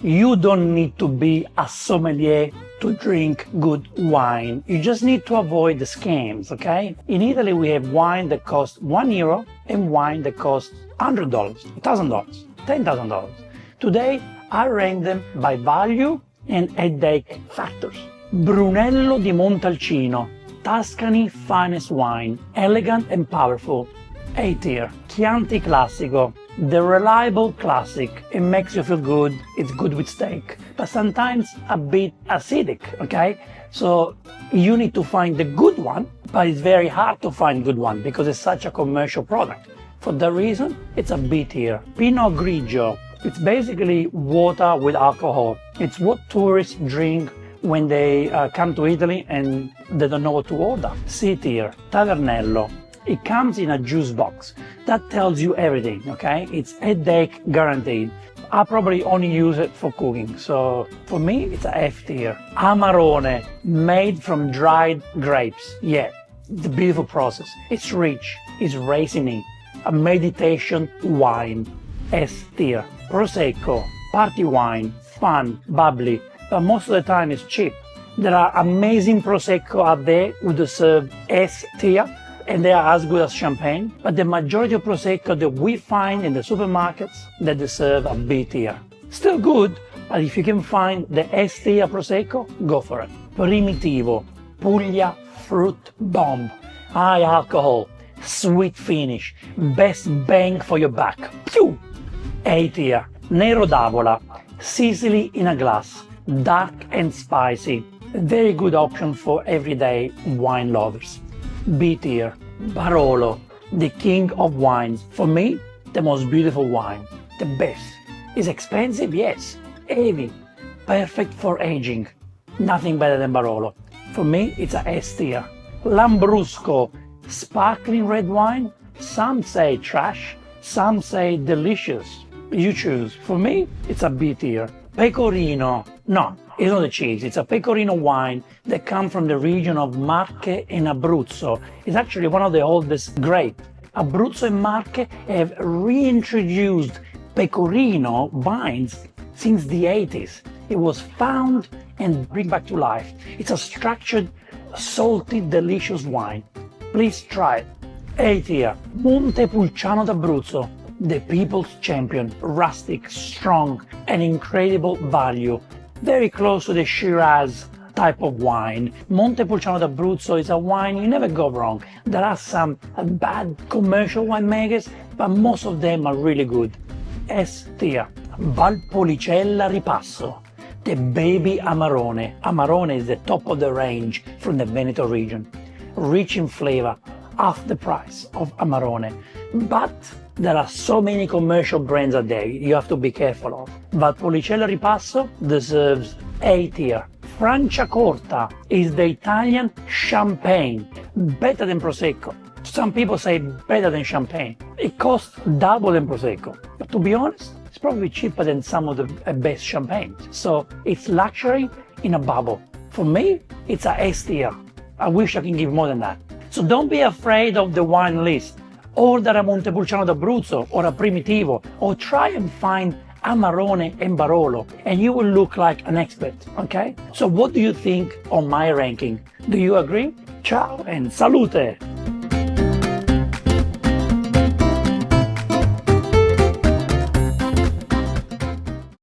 You don't need to be a sommelier to drink good wine. You just need to avoid the scams, okay? In Italy, we have wine that costs €1 and wine that costs $100, $1,000, $10,000. Today, I rank them by value and headache factors. Brunello di Montalcino, Tuscany's finest wine, elegant and powerful. A tier. Chianti Classico, the reliable classic. It makes you feel good, it's good with steak, but sometimes a bit acidic, okay? So you need to find the good one, but it's very hard to find good one because it's such a commercial product. For that reason, it's a B tier. Pinot Grigio, it's basically water with alcohol. It's what tourists drink when they come to Italy and they don't know what to order. C tier. Tavernello. It comes in a juice box. That tells you everything, okay? It's headache guaranteed. I probably only use it for cooking, so for me, it's a F tier. Amarone, made from dried grapes. Yeah, it's a beautiful process. It's rich, it's raisiny, a meditation wine. S tier. Prosecco, party wine, fun, bubbly, but most of the time it's cheap. There are amazing Prosecco out there who deserve S tier, and they are as good as champagne, but the majority of Prosecco that we find in the supermarkets, they deserve a B tier. Still good, but if you can find the S tier Prosecco, go for it. Primitivo, Puglia fruit bomb, high alcohol, sweet finish, best bang for your buck. Pew! A tier. Nero d'Avola, Sicily in a glass, dark and spicy, a very good option for everyday wine lovers. B tier. Barolo, the king of wines. For me, the most beautiful wine, the best. It's expensive, yes. Heavy, perfect for aging. Nothing better than Barolo. For me, it's a S tier. Lambrusco, sparkling red wine. Some say trash, some say delicious. You choose. For me, it's a B tier. Pecorino, no, it's not a cheese. It's a Pecorino wine that comes from the region of Marche and Abruzzo. It's actually one of the oldest grapes. Abruzzo and Marche have reintroduced Pecorino wines since the 80s. It was found and bring back to life. It's a structured, salty, delicious wine. Please try it. A tier. Montepulciano d'Abruzzo, the people's champion, rustic, strong, and incredible value. Very close to the Shiraz type of wine. Montepulciano d'Abruzzo is a wine you never go wrong. There are some bad commercial winemakers, but most of them are really good. S tier. Valpolicella Ripasso, the baby Amarone. Amarone is the top of the range from the Veneto region. Rich in flavor, half the price of Amarone. But there are so many commercial brands out there you have to be careful of. Valpolicella Ripasso deserves A tier. Franciacorta is the Italian champagne, better than Prosecco. Some people say better than champagne. It costs double than Prosecco. But to be honest, it's probably cheaper than some of the best champagnes. So it's luxury in a bubble. For me, it's a S tier. I wish I can give more than that. So don't be afraid of the wine list. Order a Montepulciano d'Abruzzo or a Primitivo, or try and find Amarone and Barolo, and you will look like an expert, okay? So what do you think on my ranking? Do you agree? Ciao and salute!